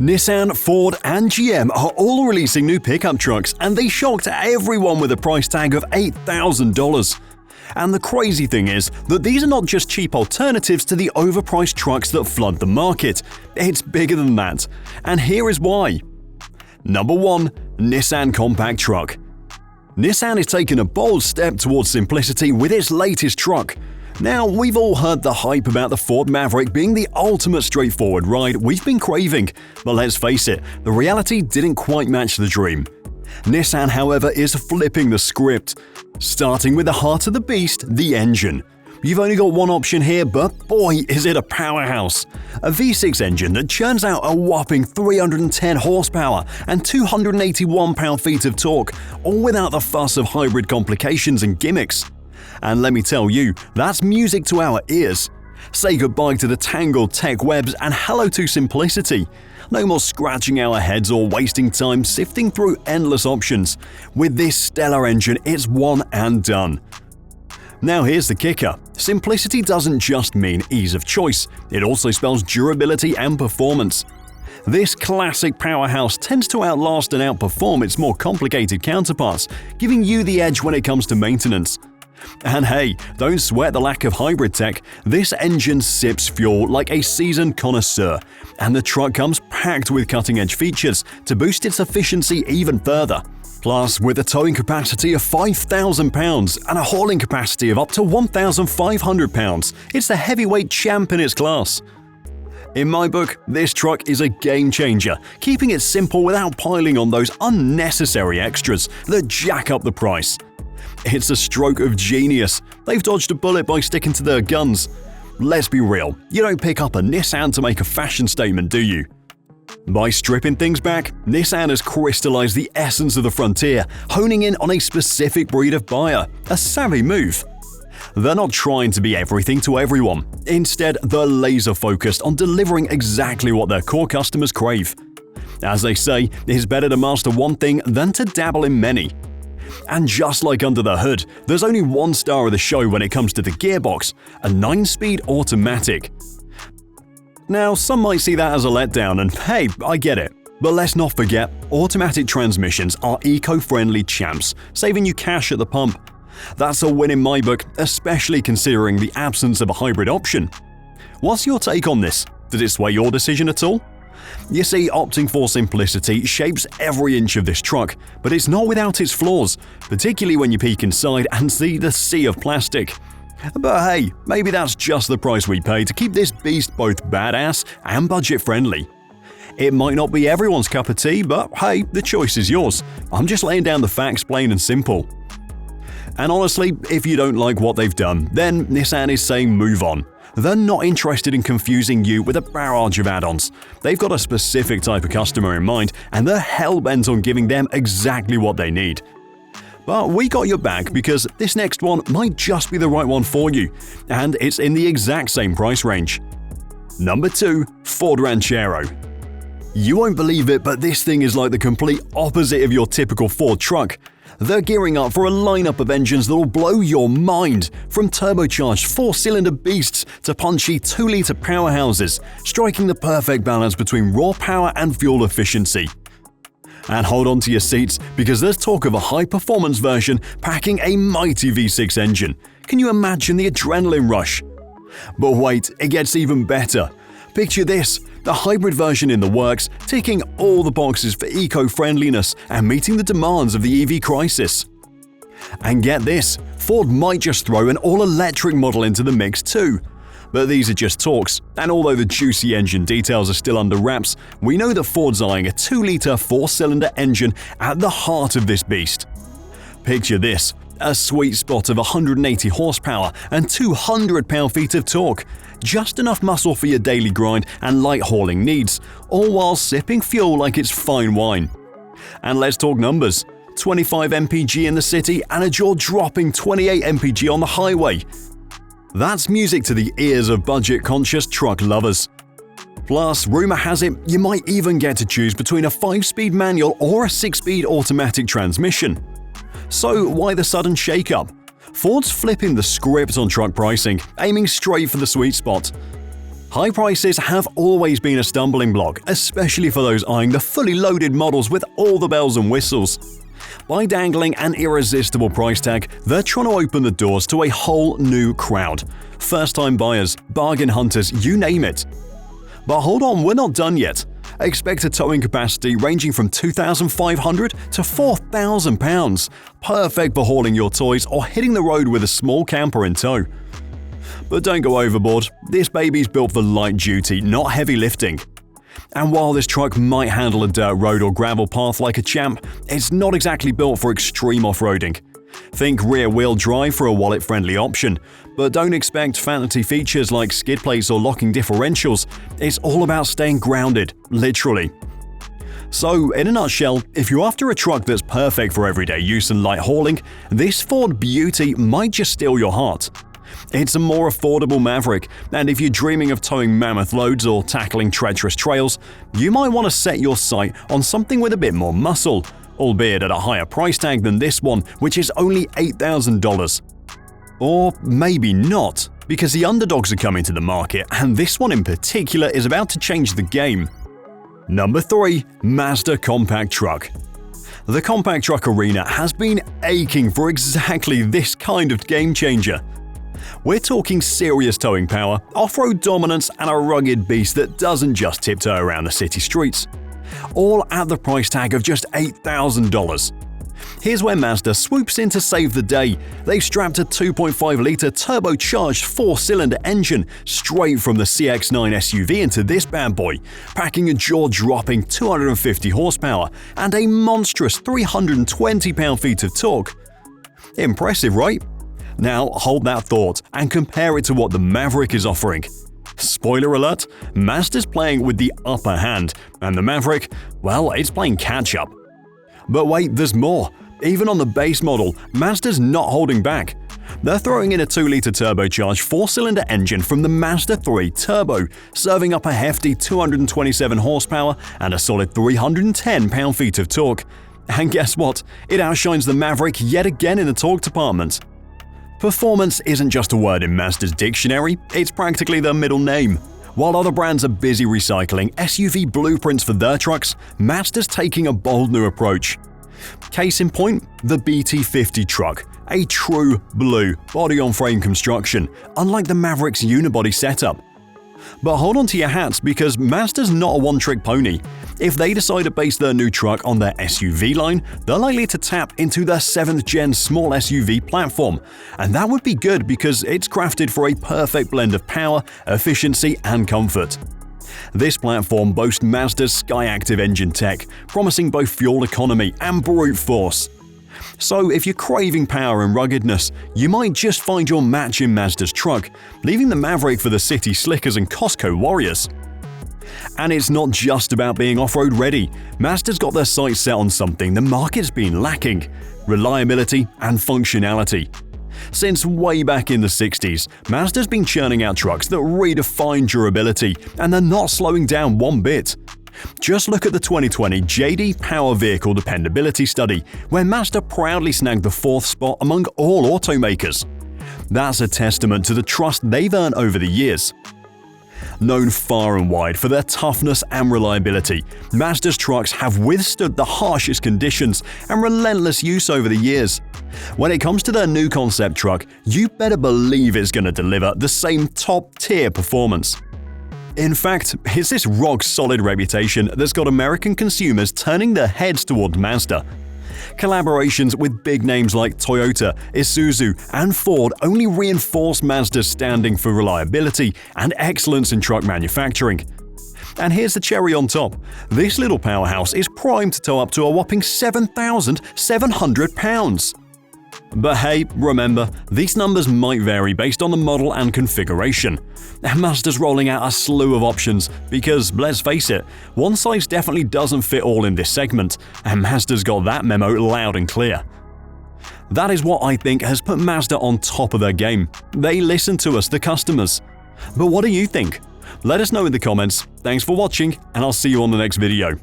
Nissan, Ford, and GM are all releasing new pickup trucks, and they shocked everyone with a price tag of $8,000. And the crazy thing is that these are not just cheap alternatives to the overpriced trucks that flood the market. It's bigger than that. And here is why. Number 1. Nissan Compact Truck. Nissan is taking a bold step towards simplicity with its latest truck. Now, we've all heard the hype about the Ford Maverick being the ultimate straightforward ride we've been craving, but let's face it, the reality didn't quite match the dream. Nissan, however, is flipping the script, starting with the heart of the beast, the engine. You've only got one option here, but boy, is it a powerhouse! A V6 engine that churns out a whopping 310 horsepower and 281 pound-feet of torque, all without the fuss of hybrid complications and gimmicks. And let me tell you, that's music to our ears. Say goodbye to the tangled tech webs and hello to simplicity. No more scratching our heads or wasting time sifting through endless options. With this stellar engine, it's one and done. Now here's the kicker. Simplicity doesn't just mean ease of choice, it also spells durability and performance. This classic powerhouse tends to outlast and outperform its more complicated counterparts, giving you the edge when it comes to maintenance. And hey, don't sweat the lack of hybrid tech. This engine sips fuel like a seasoned connoisseur, and the truck comes packed with cutting-edge features to boost its efficiency even further. Plus, with a towing capacity of 5,000 pounds and a hauling capacity of up to 1,500 pounds, it's the heavyweight champ in its class. In my book, this truck is a game-changer, keeping it simple without piling on those unnecessary extras that jack up the price. It's a stroke of genius. They've dodged a bullet by sticking to their guns. Let's be real, you don't pick up a Nissan to make a fashion statement, do you? By stripping things back, Nissan has crystallized the essence of the frontier, honing in on a specific breed of buyer, a savvy move. They're not trying to be everything to everyone. Instead, they're laser-focused on delivering exactly what their core customers crave. As they say, it's better to master one thing than to dabble in many. And just like under the hood, there's only one star of the show when it comes to the gearbox, a 9-speed automatic. Now, some might see that as a letdown, and hey, I get it. But let's not forget, automatic transmissions are eco-friendly champs, saving you cash at the pump. That's a win in my book, especially considering the absence of a hybrid option. What's your take on this? Did it sway your decision at all? You see, opting for simplicity shapes every inch of this truck, but it's not without its flaws, particularly when you peek inside and see the sea of plastic. But hey, maybe that's just the price we pay to keep this beast both badass and budget-friendly. It might not be everyone's cup of tea, but hey, the choice is yours. I'm just laying down the facts plain and simple. And honestly, if you don't like what they've done, then Nissan is saying move on. They're not interested in confusing you with a barrage of add-ons. They've got a specific type of customer in mind, and they're hell-bent on giving them exactly what they need. But we got your back because this next one might just be the right one for you, and it's in the exact same price range. Number 2. Ford Ranchero. You won't believe it, but this thing is like the complete opposite of your typical Ford truck. They're gearing up for a lineup of engines that'll blow your mind, from turbocharged 4-cylinder beasts to punchy 2-liter powerhouses, striking the perfect balance between raw power and fuel efficiency. And hold on to your seats, because there's talk of a high-performance version packing a mighty V6 engine. Can you imagine the adrenaline rush? But wait, it gets even better. Picture this, the hybrid version in the works, ticking all the boxes for eco-friendliness and meeting the demands of the EV crisis. And get this, Ford might just throw an all-electric model into the mix too. But these are just talks, and although the juicy engine details are still under wraps, we know that Ford's eyeing a 2-liter 4-cylinder engine at the heart of this beast. Picture this, a sweet spot of 180 horsepower and 200 pound-feet of torque, just enough muscle for your daily grind and light hauling needs, all while sipping fuel like it's fine wine. And let's talk numbers. 25 mpg in the city and a jaw-dropping 28 mpg on the highway. That's music to the ears of budget-conscious truck lovers. Plus, rumor has it you might even get to choose between a 5-speed manual or a 6-speed automatic transmission. So why the sudden shake-up? Ford's flipping the script on truck pricing, aiming straight for the sweet spot. High prices have always been a stumbling block, especially for those eyeing the fully loaded models with all the bells and whistles. By dangling an irresistible price tag, they're trying to open the doors to a whole new crowd. First-time buyers, bargain hunters, you name it. But hold on, we're not done yet. Expect a towing capacity ranging from £2,500 to £4,000, perfect for hauling your toys or hitting the road with a small camper in tow. But don't go overboard, this baby's built for light duty, not heavy lifting. And while this truck might handle a dirt road or gravel path like a champ, it's not exactly built for extreme off-roading. Think rear-wheel drive for a wallet-friendly option, but don't expect fancy features like skid plates or locking differentials. It's all about staying grounded, literally. So, in a nutshell, if you're after a truck that's perfect for everyday use and light hauling, this Ford beauty might just steal your heart. It's a more affordable Maverick, and if you're dreaming of towing mammoth loads or tackling treacherous trails, you might want to set your sight on something with a bit more muscle, albeit at a higher price tag than this one, which is only $8,000. Or maybe not, because the underdogs are coming to the market, and this one in particular is about to change the game. Number 3. Mazda Compact Truck. The compact truck arena has been aching for exactly this kind of game changer. We're talking serious towing power, off-road dominance, and a rugged beast that doesn't just tiptoe around the city streets. All at the price tag of just $8,000. Here's where Mazda swoops in to save the day. They've strapped a 2.5-litre turbocharged 4-cylinder engine straight from the CX-9 SUV into this bad boy, packing a jaw-dropping 250 horsepower and a monstrous 320 pound-feet of torque. Impressive, right? Now hold that thought and compare it to what the Maverick is offering. Spoiler alert, Mazda's playing with the upper hand, and the Maverick, well, it's playing catch-up. But wait, there's more. Even on the base model, Mazda's not holding back. They're throwing in a 2-litre turbocharged 4-cylinder engine from the Mazda 3 Turbo, serving up a hefty 227 horsepower and a solid 310 pound-feet of torque. And guess what? It outshines the Maverick yet again in the torque department. Performance isn't just a word in Mazda's dictionary, it's practically their middle name. While other brands are busy recycling SUV blueprints for their trucks, Mazda's taking a bold new approach. Case in point, the BT50 truck, a true blue body-on-frame construction, unlike the Maverick's unibody setup. But hold on to your hats because Mazda's not a one-trick pony. If they decide to base their new truck on their SUV line, they're likely to tap into their 7th-gen small SUV platform. And that would be good because it's crafted for a perfect blend of power, efficiency, and comfort. This platform boasts Mazda's Skyactiv engine tech, promising both fuel economy and brute force. So if you're craving power and ruggedness, you might just find your match in Mazda's truck, leaving the Maverick for the city slickers and Costco warriors. And it's not just about being off-road ready. Mazda's got their sights set on something the market's been lacking: reliability and functionality. Since way back in the 60s, Mazda's been churning out trucks that redefine durability, and they're not slowing down one bit. Just look at the 2020 JD Power Vehicle Dependability Study, where Mazda proudly snagged the 4th spot among all automakers. That's a testament to the trust they've earned over the years. Known far and wide for their toughness and reliability, Mazda's trucks have withstood the harshest conditions and relentless use over the years. When it comes to their new concept truck, you better believe it's going to deliver the same top-tier performance. In fact, it's this rock-solid reputation that's got American consumers turning their heads toward Mazda. Collaborations with big names like Toyota, Isuzu, and Ford only reinforce Mazda's standing for reliability and excellence in truck manufacturing. And here's the cherry on top. This little powerhouse is primed to tow up to a whopping 7,700 pounds. But hey, remember, these numbers might vary based on the model and configuration. Mazda's rolling out a slew of options because, let's face it, one size definitely doesn't fit all in this segment, and Mazda's got that memo loud and clear. That is what I think has put Mazda on top of their game. They listen to us, the customers. But what do you think? Let us know in the comments. Thanks for watching, and I'll see you on the next video.